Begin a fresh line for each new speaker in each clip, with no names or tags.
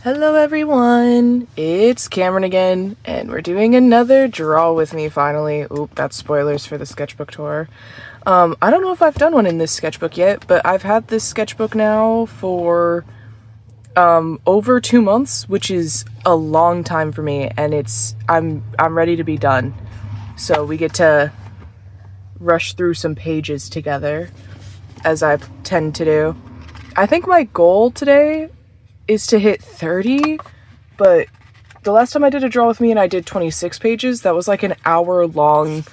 Hello everyone, it's Cameron again, and we're doing another draw with me finally. Oop, that's spoilers for the sketchbook tour. I don't know if I've done one in this sketchbook yet, but I've had this sketchbook now for over 2 months, which is a long time for me, and I'm ready to be done. So we get to rush through some pages together, as I tend to do. I think my goal today is to hit 30, but the last time I did a draw with me and I did 26 pages, that was like an hour-long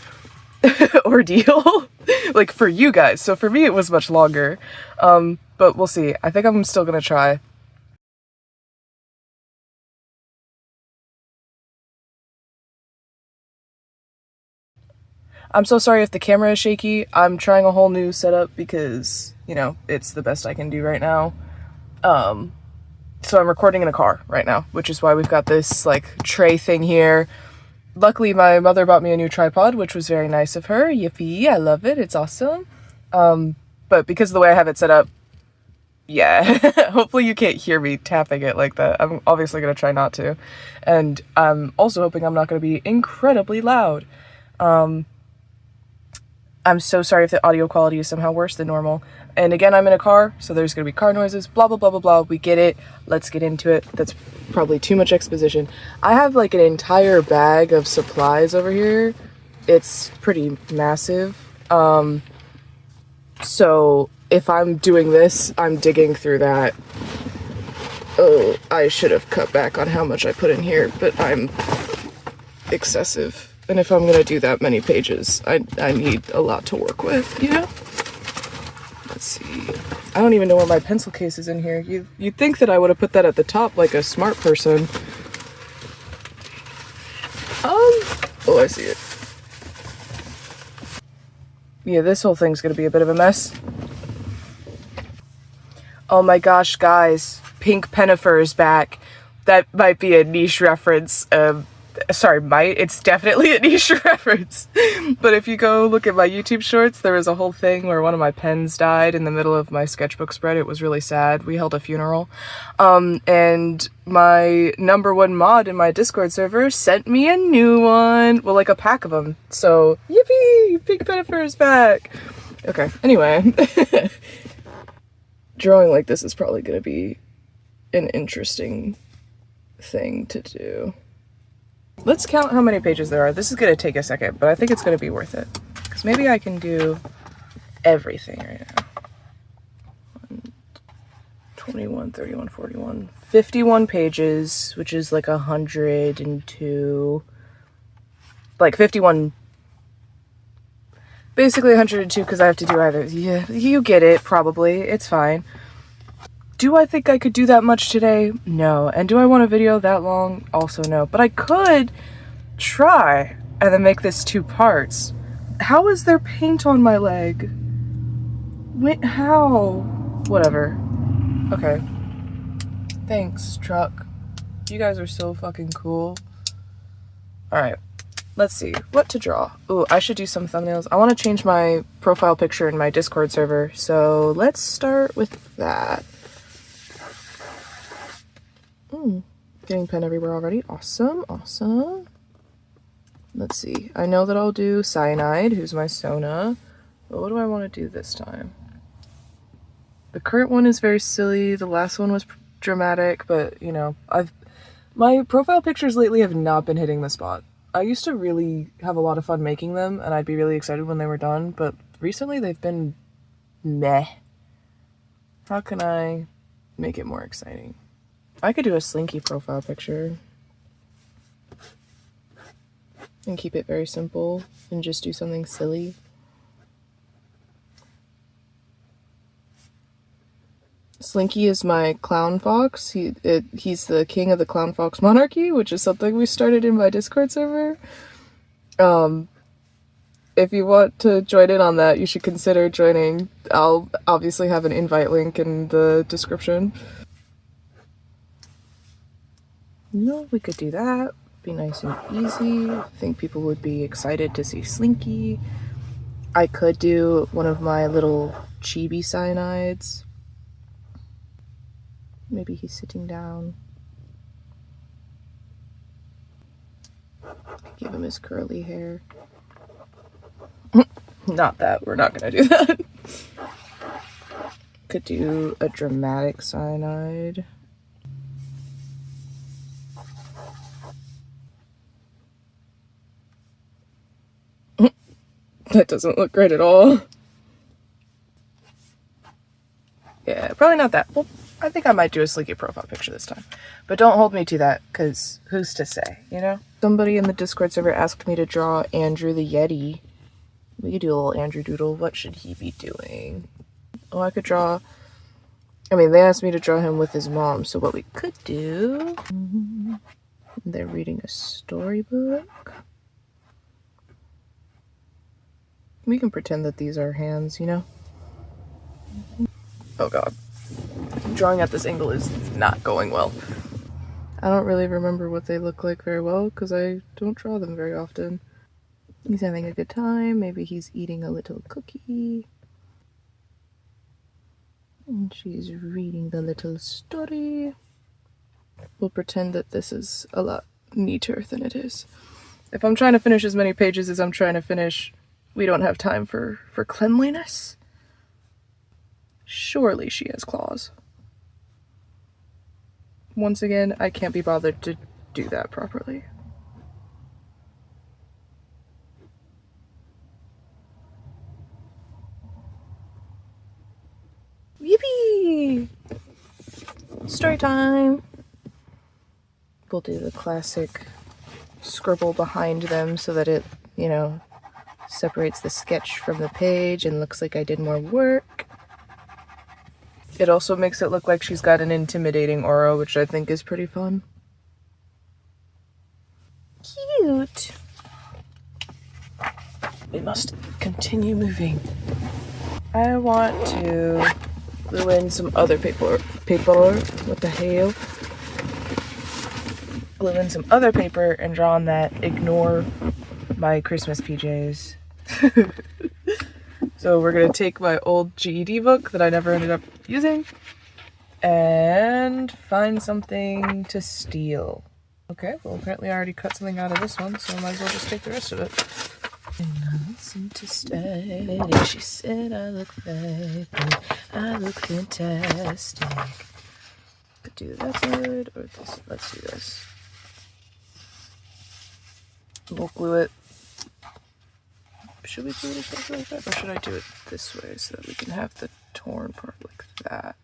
ordeal, like for you guys. So for me, it was much longer. But we'll see. I think I'm still gonna try. I'm so sorry if the camera is shaky. I'm trying a whole new setup because, you know, it's the best I can do right now. So I'm recording in a car right now, which is why we've got this like tray thing here. Luckily, my mother bought me a new tripod, which was very nice of her. Yippee, I love it. It's awesome. But because of the way I have it set up, yeah, hopefully you can't hear me tapping it like that. I'm obviously going to try not to. And I'm also hoping I'm not going to be incredibly loud. I'm so sorry if the audio quality is somehow worse than normal. And again, I'm in a car, so there's gonna be car noises, blah, blah, blah, blah, blah. We get it. Let's get into it. That's probably too much exposition. I have like an entire bag of supplies over here. It's pretty massive. So if I'm doing this, I'm digging through that. Oh, I should have cut back on how much I put in here, but I'm excessive. And if I'm gonna do that many pages, I need a lot to work with, you know? Let's see. I don't even know where my pencil case is in here. You'd think that I would have put that at the top like a smart person. Oh, I see it. Yeah, this whole thing's gonna be a bit of a mess. Oh my gosh, guys. Pink Pennifer is back. That might be a niche reference. Sorry, it's definitely a niche reference. But if you go look at my YouTube shorts, there was a whole thing where one of my pens died in the middle of my sketchbook spread. It was really sad. We held a funeral. And my #1 mod in my Discord server sent me a new one. Well, like a pack of them. So, yippee! Pink Pennifer is back! Okay, anyway. Drawing like this is probably gonna be an interesting thing to do. Let's count how many pages there are. This is going to take a second, but I think it's going to be worth it. Because maybe I can do everything right now. 21, 31, 41, 51 pages, which is like 102. Like 51. Basically 102 because I have to do either. Yeah, you get it, probably. It's fine. Do I think I could do that much today? No. And do I want a video that long? Also no. But I could try and then make this 2 parts. How is there paint on my leg? Wait, how? Whatever. Okay. Thanks, truck. You guys are so fucking cool. Alright. Let's see. What to draw? Ooh, I should do some thumbnails. I want to change my profile picture in my Discord server. So let's start with that. Getting pen everywhere already. Awesome, awesome. Let's see. I know that I'll do Cyanide, who's my Sona. But what do I want to do this time? The current one is very silly. The last one was dramatic, but, you know, my profile pictures lately have not been hitting the spot. I used to really have a lot of fun making them, and I'd be really excited when they were done, but recently they've been meh. How can I make it more exciting? I could do a Slinky profile picture and keep it very simple and just do something silly. Slinky is my clown fox. He's the king of the clown fox monarchy, which is something we started in my Discord server. If you want to join in on that, you should consider joining. I'll obviously have an invite link in the description. No, we could do that. Be nice and easy. I think people would be excited to see Slinky. I could do one of my little chibi cyanides. Maybe he's sitting down. Give him his curly hair. Not that. We're not gonna do that. Could do a dramatic cyanide. That doesn't look great at all. Yeah, probably not that. Well, I think I might do a Slinky profile picture this time. But don't hold me to that, because who's to say, you know? Somebody in the Discord server asked me to draw Andrew the Yeti. We could do a little Andrew doodle. What should he be doing? Oh, I could draw... I mean, they asked me to draw him with his mom, so what we could do... They're reading a storybook. We can pretend that these are hands, you know? Oh god. Drawing at this angle is not going well. I don't really remember what they look like very well because I don't draw them very often. He's having a good time. Maybe he's eating a little cookie. And she's reading the little story. We'll pretend that this is a lot neater than it is. If I'm trying to finish as many pages as I'm trying to finish, we don't have time for cleanliness. Surely she has claws. Once again, I can't be bothered to do that properly. Yippee! Story time! We'll do the classic scribble behind them so that it, you know, separates the sketch from the page and looks like I did more work. It also makes it look like she's got an intimidating aura, which I think is pretty fun. Cute! We must continue moving. I want to glue in some other paper, what the hell? Glue in some other paper and draw on that ignore my Christmas PJs. So we're gonna take my old GED book that I never ended up using and find something to steal. Okay, well apparently I already cut something out of this one, so I might as well just take the rest of it. And I listened to Steady, she said I look fabulous, I look fantastic. Could do that side or this. Let's do this. We'll glue it. Should we do it exactly like that, or should I do it this way so that we can have the torn part like that?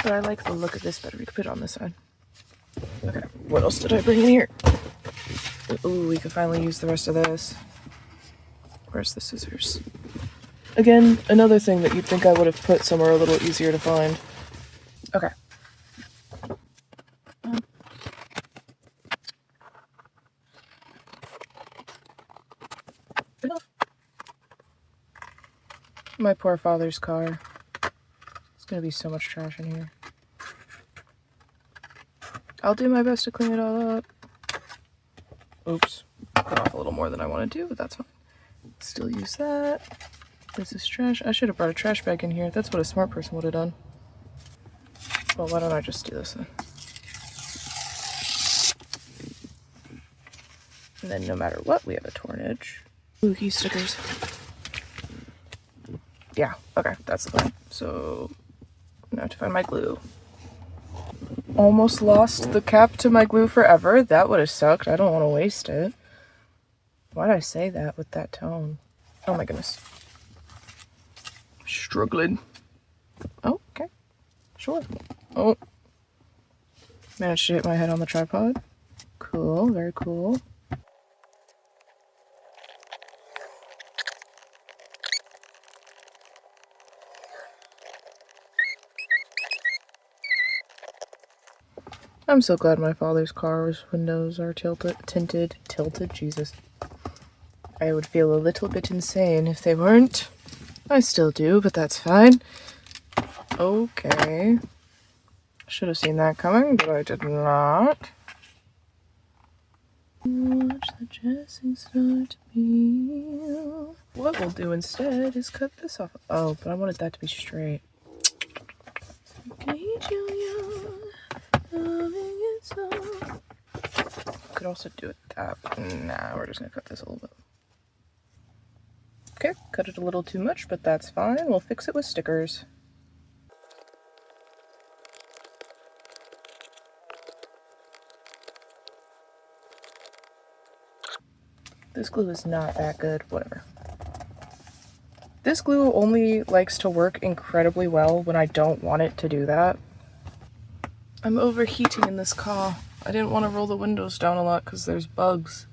But I like the look of this better. We could put it on this side. Okay, what else did I bring in here? Ooh, we could finally use the rest of this. Where's the scissors? Again, another thing that you'd think I would have put somewhere a little easier to find. Okay. My poor father's car. There's gonna be so much trash in here. I'll do my best to clean it all up. Oops. Cut off a little more than I want to do, but that's fine. Still use that. This is trash. I should have brought a trash bag in here. That's what a smart person would have done. Well, why don't I just do this then? And then no matter what, we have a torn edge. Ooh, key stickers. Yeah, okay, that's the plan. So, now I have to find my glue. Almost lost the cap to my glue forever. That would have sucked. I don't want to waste it. Why did I say that with that tone? Oh my goodness. Struggling. Oh, okay. Sure. Oh. Managed to hit my head on the tripod. Cool, very cool. I'm so glad my father's car's windows are tinted, Jesus. I would feel a little bit insane if they weren't. I still do, but that's fine. Okay. Should have seen that coming, but I did not. Watch the dressing start to peel. What we'll do instead is cut this off. Oh, but I wanted that to be straight. Okay, Julia. Could could also do it that, but nah, we're just gonna cut this a little bit. Okay, cut it a little too much, but that's fine. We'll fix it with stickers. This glue is not that good, whatever. This glue only likes to work incredibly well when I don't want it to do that. I'm overheating in this car. I didn't want to roll the windows down a lot because there's bugs.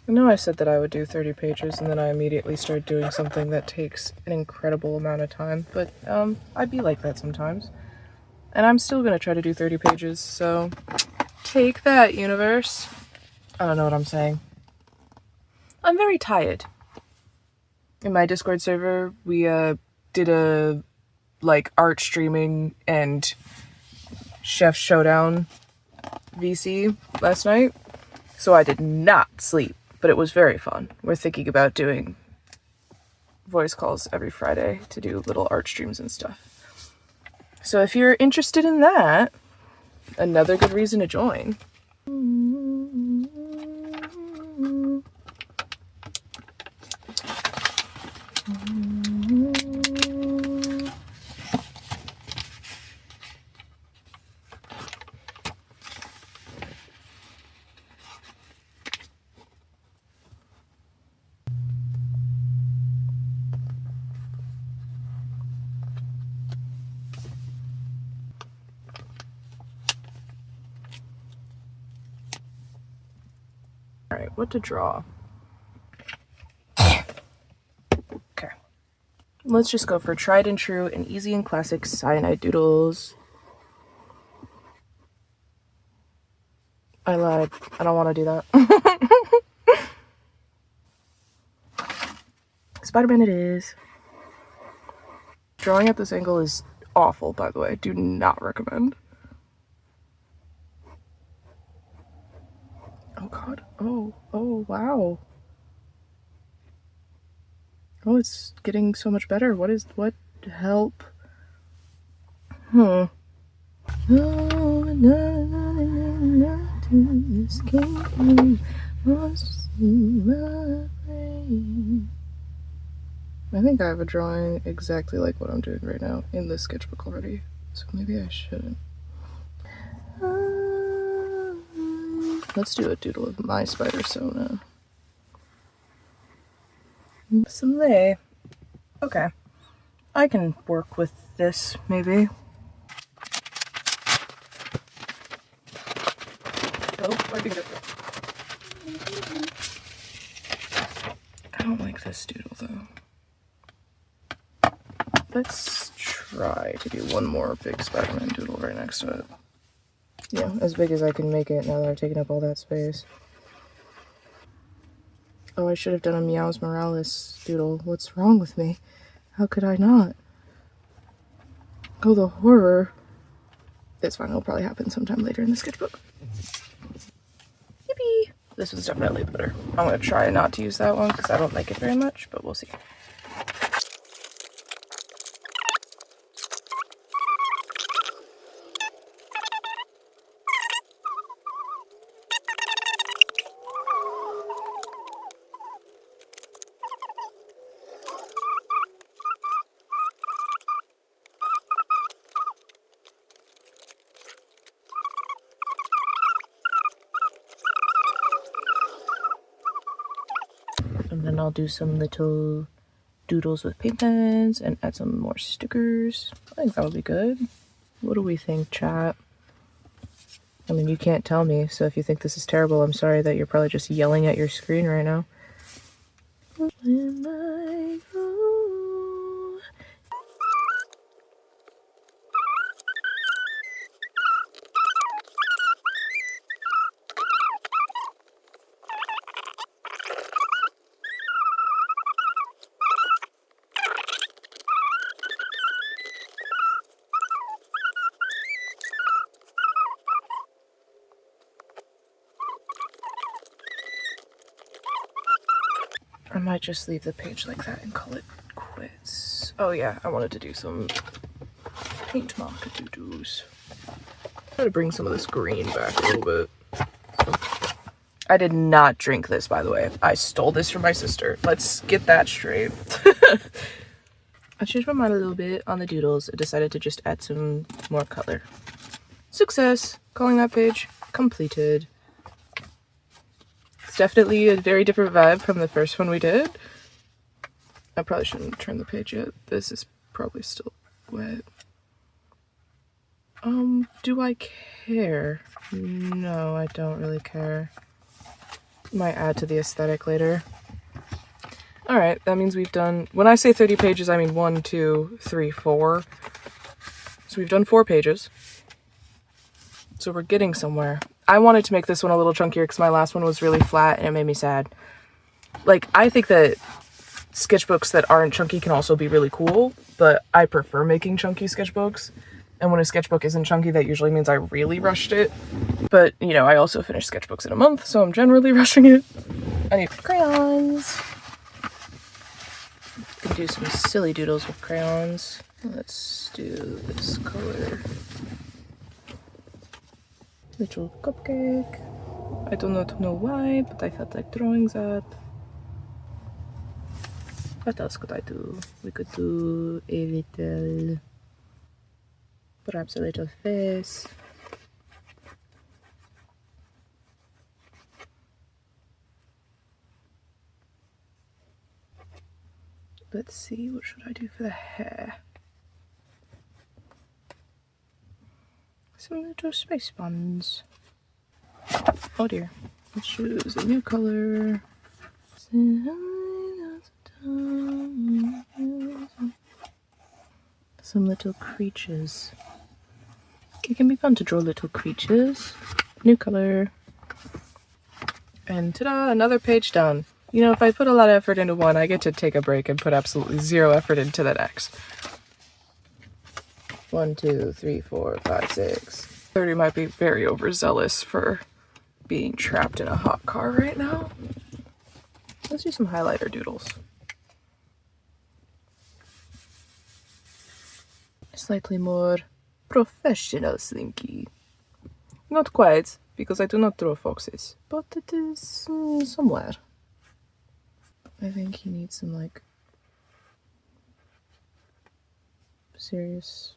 I know I said that I would do 30 pages and then I immediately started doing something that takes an incredible amount of time, but I'd be like that sometimes. And I'm still gonna try to do 30 pages, so take that, universe. I don't know what I'm saying. I'm very tired. In my Discord server, we did a art streaming and Chef Showdown VC last night, so I did not sleep, but it was very fun. We're thinking about doing voice calls every Friday to do little art streams and stuff. So if you're interested in that, another good reason to join. Alright, what to draw? Okay. Let's just go for tried and true and easy and classic cyanide doodles. I lied. I don't want to do that. Spider-Man it is. Drawing at this angle is awful, by the way. Do not recommend. Oh god. Oh, wow. Oh, it's getting so much better. What help? Oh, I think I have a drawing exactly like what I'm doing right now in this sketchbook already, so maybe I shouldn't. Let's do a doodle of my spider sona. Some lay. Okay. I can work with this, maybe. Oh, I think I don't like this doodle, though. Let's try to do one more big Spider-Man doodle right next to it. Yeah, as big as I can make it now that I've taken up all that space. Oh, I should have done a Meows Morales doodle. What's wrong with me? How could I not? Oh, the horror. It's fine, it'll probably happen sometime later in the sketchbook. Yippee! This one's definitely better. I'm gonna try not to use that one because I don't like it very much, but we'll see. And then I'll do some little doodles with paint pens and add some more stickers. I think that would be good. What do we think, chat? I mean, you can't tell me, so if you think this is terrible, I'm sorry that you're probably just yelling at your screen right now. I might just leave the page like that and call it quits. Oh yeah, I wanted to do some paint marker doodles. Try to bring some of this green back a little bit. I did not drink this, by the way. I stole this from my sister. Let's get that straight. I changed my mind a little bit on the doodles. I decided to just add some more color. Success! Calling that page completed. It's definitely a very different vibe from the first one we did. I probably shouldn't turn the page yet. This is probably still wet. Do I care? No, I don't really care. Might add to the aesthetic later. Alright, that means we've done, when I say 30 pages, I mean 1, 2, 3, 4. So we've done 4 pages. So we're getting somewhere. I wanted to make this one a little chunkier because my last one was really flat and it made me sad. Like, I think that sketchbooks that aren't chunky can also be really cool, but I prefer making chunky sketchbooks. And when a sketchbook isn't chunky, that usually means I really rushed it. But, you know, I also finish sketchbooks in a month, so I'm generally rushing it. I need crayons. I can do some silly doodles with crayons. Let's do this color. Little cupcake. I do not know why, but I felt like drawing that. What else could I do? We could do a little, perhaps a little face. Let's see, what should I do for the hair? Some little space buns. Oh dear. Let's choose a new color. Some little creatures. It can be fun to draw little creatures. New color. And ta-da, another page done. You know, if I put a lot of effort into one, I get to take a break and put absolutely zero effort into the next. 1, 2, 3, 4, 5, 6. 30 might be very overzealous for being trapped in a hot car right now. Let's do some highlighter doodles. Slightly more professional Slinky. Not quite, because I do not draw foxes, but it is somewhere. I think he needs some, like, serious...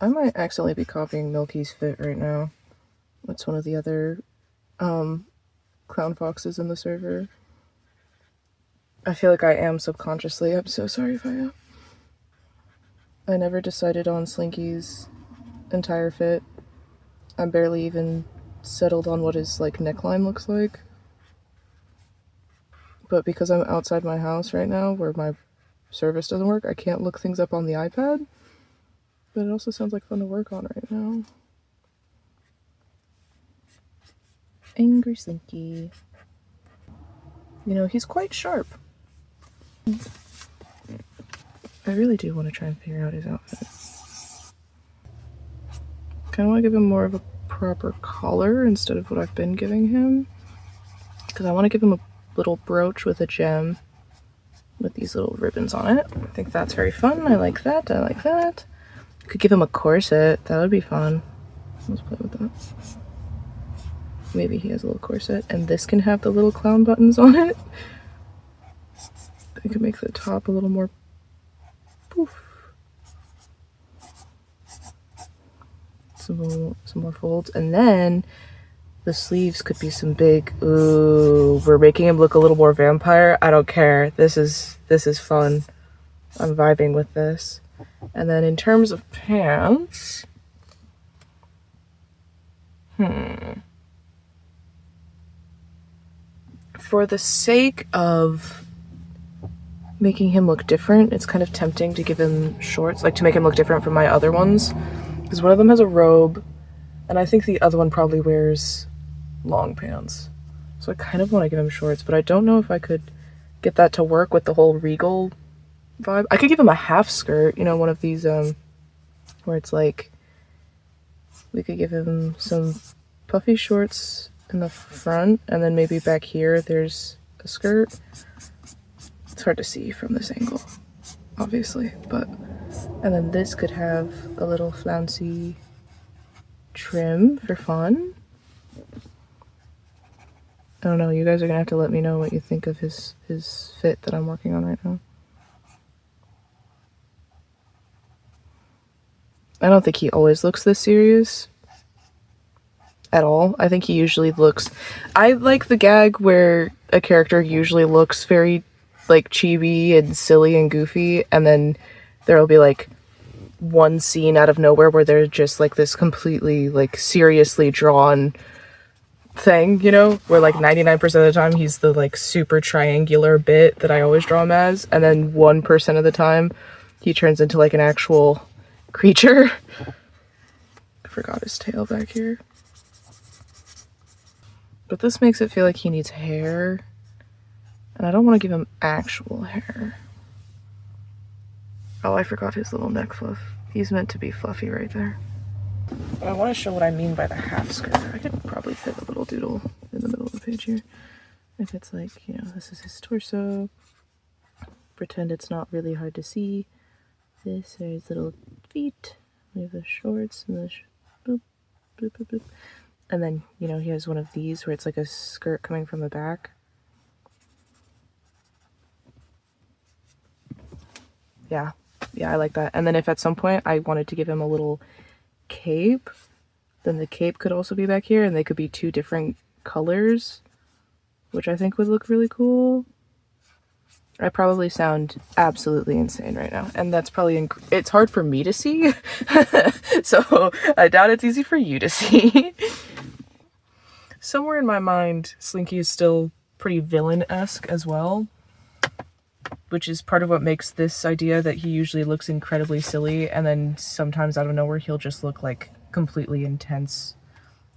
I might accidentally be copying Milky's fit right now. That's one of the other clown foxes in the server. I feel like I am subconsciously. I'm so sorry if I am. I never decided on Slinky's entire fit. I'm barely even settled on what his, like, neckline looks like. But because I'm outside my house right now, where my service doesn't work, I can't look things up on the iPad. But it also sounds like fun to work on right now. Angry Slinky. You know, he's quite sharp. I really do want to try and figure out his outfit. Kind of want to give him more of a proper collar instead of what I've been giving him. Because I want to give him a little brooch with a gem with these little ribbons on it. I think that's very fun. I like that. I like that. Could give him a corset. That would be fun. Let's play with that. Maybe he has a little corset. And this can have the little clown buttons on it. I could make the top a little more poof. Some more folds. And then the sleeves could be some big, ooh, we're making him look a little more vampire. I don't care. This is fun. I'm vibing with this. And then in terms of pants, for the sake of making him look different, it's kind of tempting to give him shorts, like to make him look different from my other ones. Because one of them has a robe, and I think the other one probably wears long pants. So I kind of want to give him shorts, but I don't know if I could get that to work with the whole regal vibe. I could give him a half skirt, you know, one of these, where it's like, we could give him some puffy shorts in the front, and then maybe back here there's a skirt. It's hard to see from this angle, obviously, but, and then this could have a little flouncy trim for fun. I don't know, you guys are gonna have to let me know what you think of his fit that I'm working on right now. I don't think he always looks this serious at all. I think he usually looks... I like the gag where a character usually looks very like chibi and silly and goofy, and then there'll be like one scene out of nowhere where they're just like this completely like seriously drawn thing, you know, where like 99% of the time he's the like super triangular bit that I always draw him as, and then 1% of the time he turns into like an actual creature. I forgot his tail back here. But this makes it feel like he needs hair, and I don't want to give him actual hair. Oh, I forgot his little neck fluff. He's meant to be fluffy right there. But I want to show what I mean by the half skirt. I could probably fit a little doodle in the middle of the page here. If it's like, you know, this is his torso. Pretend it's not really hard to see. This are his little feet. We have the shorts and the boop, boop, boop, boop. And then, you know, he has one of these where it's like a skirt coming from the back. Yeah, I like that. And then if at some point I wanted to give him a little cape, then the cape could also be back here, and they could be two different colors, which I think would look really cool. I probably sound absolutely insane right now, and that's probably it's hard for me to see, so I doubt it's easy for you to see. Somewhere in my mind, Slinky is still pretty villain-esque as well, which is part of what makes this idea that he usually looks incredibly silly, and then sometimes out of nowhere he'll just look like completely intense.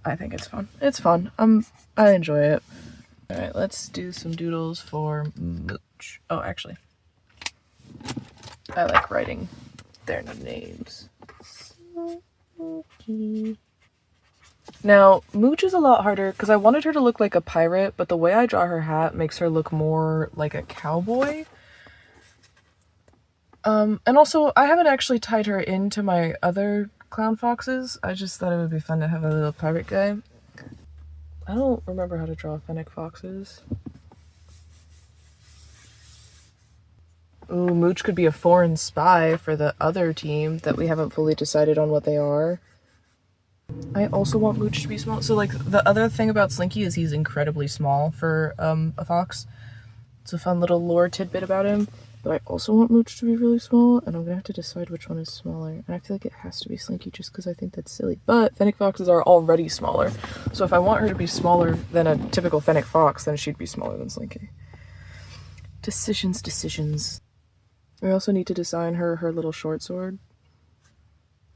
I think it's fun. It's fun. I enjoy it. All right, let's do some doodles for Mooch. Oh, actually, I like writing their names. Slinky. Now, Mooch is a lot harder because I wanted her to look like a pirate, but the way I draw her hat makes her look more like a cowboy. And also, I haven't actually tied her into my other clown foxes. I just thought it would be fun to have a little pirate guy. I don't remember how to draw fennec foxes. Ooh, Mooch could be a foreign spy for the other team that we haven't fully decided on what they are. I also want Mooch to be small. So, like, the other thing about Slinky is he's incredibly small for a fox. It's a fun little lore tidbit about him. But I also want Mooch to be really small, and I'm gonna have to decide which one is smaller. And I feel like it has to be Slinky just because I think that's silly. But fennec foxes are already smaller. So if I want her to be smaller than a typical fennec fox, then she'd be smaller than Slinky. Decisions. We also need to design her little short sword.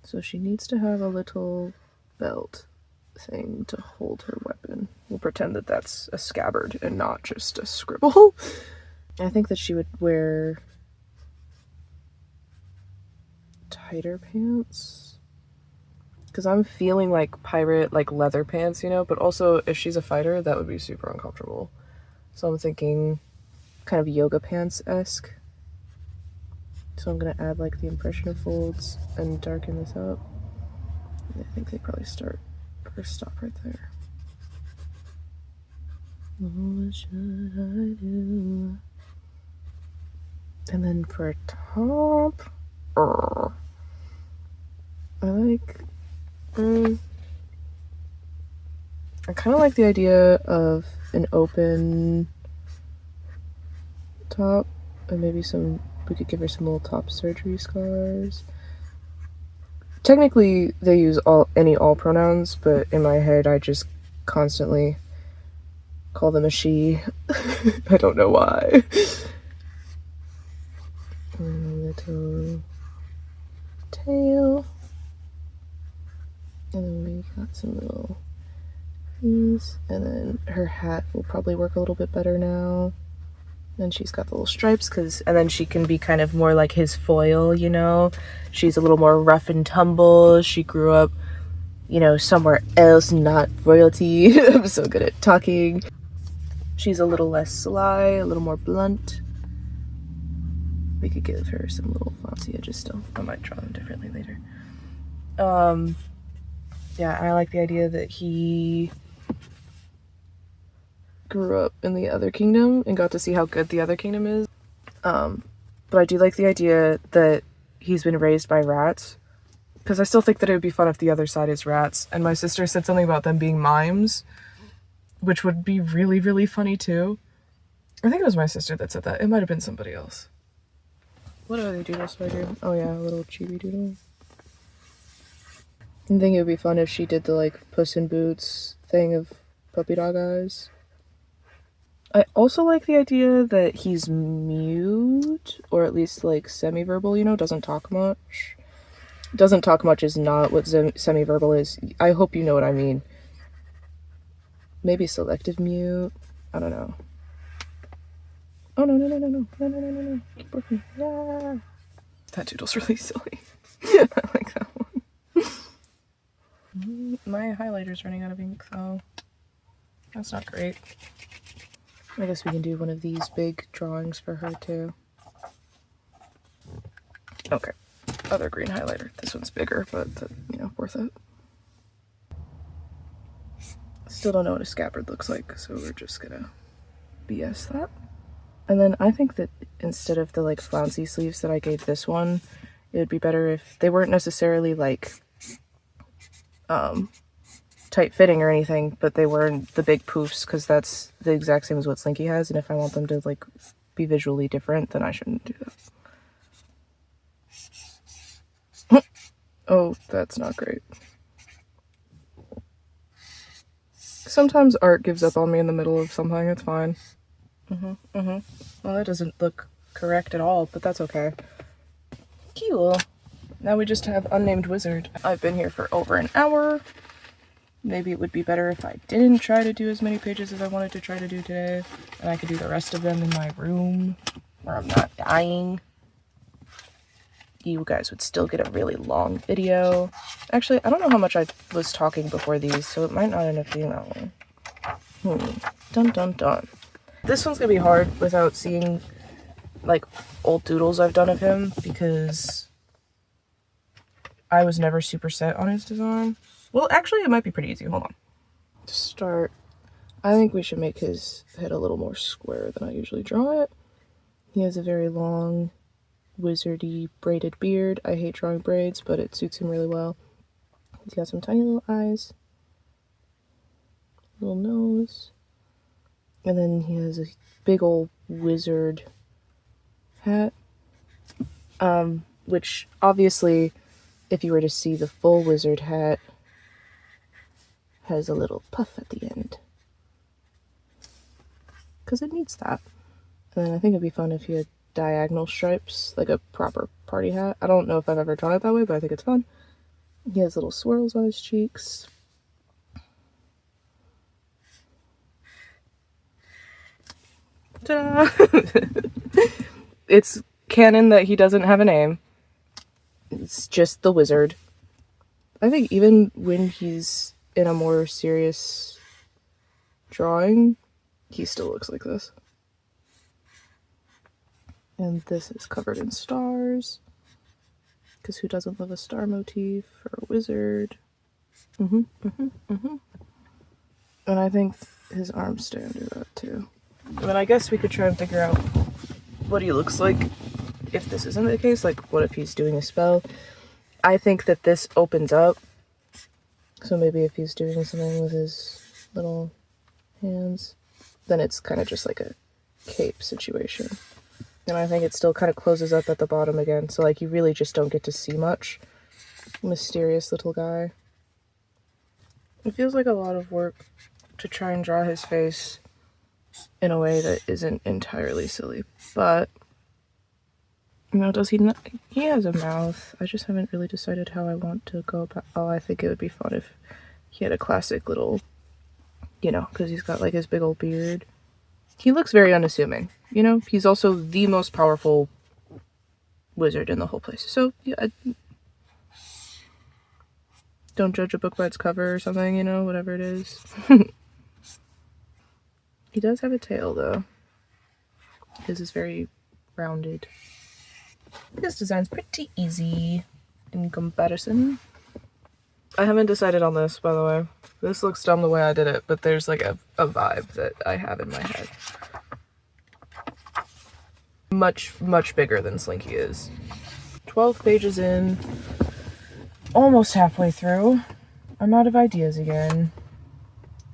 So she needs to have a little belt thing to hold her weapon. We'll pretend that that's a scabbard and not just a scribble. I think that she would wear tighter pants, because I'm feeling like pirate, like leather pants, you know, but also if she's a fighter, that would be super uncomfortable. So I'm thinking kind of yoga pants-esque. So I'm gonna add like the impression of folds and darken this up. I think they probably start or stop right there. What should I do? And then for top, I like, I kind of like the idea of an open top, and maybe we could give her some little top surgery scars. Technically, they use all pronouns, but in my head, I just constantly call them a she. I don't know why. And a little tail. And then we got some little these. And then her hat will probably work a little bit better now. And she's got the little stripes, and then she can be kind of more like his foil, you know? She's a little more rough and tumble. She grew up, you know, somewhere else, not royalty. I'm so good at talking. She's a little less sly, a little more blunt. We could give her some little fancy edges still. I might draw them differently later. Yeah, I like the idea that he grew up in the other kingdom and got to see how good the other kingdom is. But I do like the idea that he's been raised by rats, because I still think that it would be fun if the other side is rats. And my sister said something about them being mimes, which would be really, really funny too. I think it was my sister that said that. It might have been somebody else. What other doodles do I do? Oh yeah, a little chibi doodle. I think it would be fun if she did the like Puss in Boots thing of puppy dog eyes. I also like the idea that he's mute, or at least like semi-verbal, you know, doesn't talk much. Doesn't talk much is not what semi-verbal is. I hope you know what I mean. Maybe selective mute. I don't know. Oh no, no, no, no, no, no, no, no, no, no. Keep working. Yeah. That doodle's really silly. I like that one. My highlighter's running out of ink, so that's not great. I guess we can do one of these big drawings for her too. Okay, other green highlighter. This one's bigger, but you know, worth it. Still don't know what a scabbard looks like, so we're just gonna BS that. And then I think that instead of the like flouncy sleeves that I gave this one, it would be better if they weren't necessarily like tight fitting or anything, but they weren't the big poofs, because that's the exact same as what Slinky has, and if I want them to like be visually different, then I shouldn't do that. Oh, that's not great. Sometimes art gives up on me in the middle of something. It's fine. Well, that doesn't look correct at all, but that's okay. Cool. Now we just have unnamed wizard. I've been here for over an hour. Maybe it would be better if I didn't try to do as many pages as I wanted to try to do today, and I could do the rest of them in my room where I'm not dying. You guys would still get a really long video. Actually, I don't know how much I was talking before these, so it might not end up being that long. Dun dun dun. This one's gonna be hard without seeing like old doodles I've done of him, because I was never super set on his design. Well, actually, it might be pretty easy. Hold on. To start, I think we should make his head a little more square than I usually draw it. He has a very long, wizardy, braided beard. I hate drawing braids, but it suits him really well. He's got some tiny little eyes, little nose, and then he has a big old wizard hat, which obviously, if you were to see the full wizard hat, has a little puff at the end, because it needs that. And then I think it'd be fun if he had diagonal stripes, like a proper party hat. I don't know if I've ever drawn it that way, but I think it's fun. He has little swirls on his cheeks. Ta-da! It's canon that he doesn't have a name. It's just the wizard. I think even when he's in a more serious drawing, he still looks like this. And this is covered in stars, because who doesn't love a star motif for a wizard? And I think his arms stay under that too. I mean, I guess we could try and figure out what he looks like if this isn't the case. Like, what if he's doing a spell? I think that this opens up. So maybe if he's doing something with his little hands, then it's kind of just like a cape situation. And I think it still kind of closes up at the bottom again. So like you really just don't get to see much. Mysterious little guy. It feels like a lot of work to try and draw his face in a way that isn't entirely silly. But, you know, does he not? He has a mouth. I just haven't really decided how I want to go about. Oh, I think it would be fun if he had a classic little, you know, because he's got like his big old beard. He looks very unassuming, you know? He's also the most powerful wizard in the whole place. So, yeah, don't judge a book by its cover or something, you know, whatever it is. He does have a tail, though. His is very rounded. This design's pretty easy in comparison. I haven't decided on this, by the way. This looks dumb the way I did it, but there's like a vibe that I have in my head. Much bigger than Slinky is. 12 pages in, almost halfway through. I'm out of ideas again.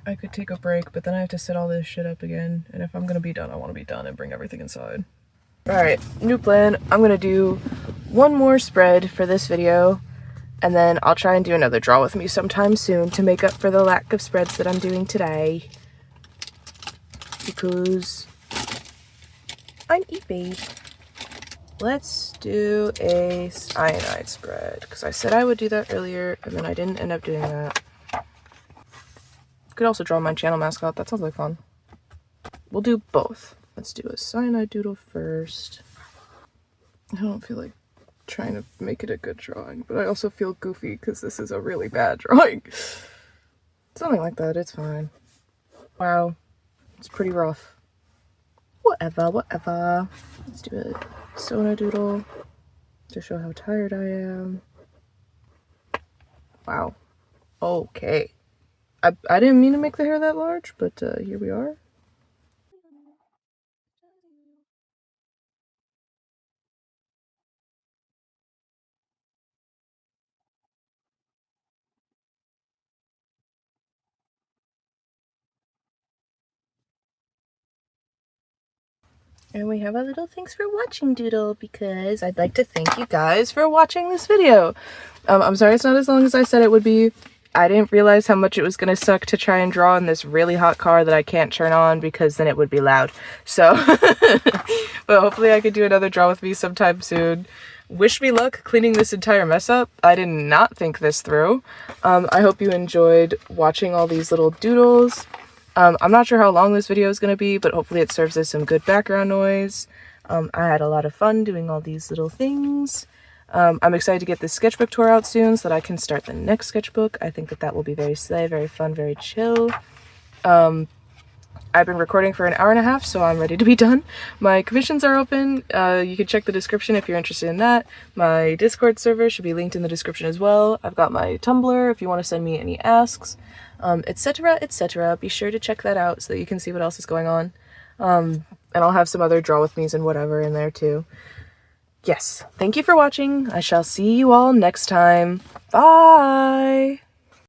I could take a break, but then I have to set all this shit up again, and if I'm gonna be done, I want to be done and bring everything inside. Alright, new plan. I'm gonna do one more spread for this video, and then I'll try and do another draw with me sometime soon to make up for the lack of spreads that I'm doing today. Because I'm eBay. Let's do a cyanide spread, because I said I would do that earlier, and then I didn't end up doing that. Could also draw my channel mascot. That sounds like fun. We'll do both. Let's do a cyanide doodle first. I don't feel like trying to make it a good drawing, but I also feel goofy because this is a really bad drawing. Something like that. It's fine. Wow. It's pretty rough. Whatever, whatever. Let's do a Sona doodle to show how tired I am. Wow. Okay. I didn't mean to make the hair that large, but here we are. And we have a little thanks for watching doodle, because I'd like to thank you guys for watching this video. I'm sorry it's not as long as I said it would be. I didn't realize how much it was going to suck to try and draw in this really hot car that I can't turn on because then it would be loud. So, but hopefully I could do another draw with me sometime soon. Wish me luck cleaning this entire mess up. I did not think this through. I hope you enjoyed watching all these little doodles. I'm not sure how long this video is going to be, but hopefully it serves as some good background noise. I had a lot of fun doing all these little things. I'm excited to get this sketchbook tour out soon so that I can start the next sketchbook. I think that that will be very slay, very fun, very chill. I've been recording for an hour and a half, so I'm ready to be done. My commissions are open. You can check the description if you're interested in that. My Discord server should be linked in the description as well. I've got my Tumblr if you want to send me any asks, etc, etc. Be sure to check that out so that you can see what else is going on. And I'll have some other draw with me's and whatever in there too. Yes, thank you for watching. I shall see you all next time. Bye!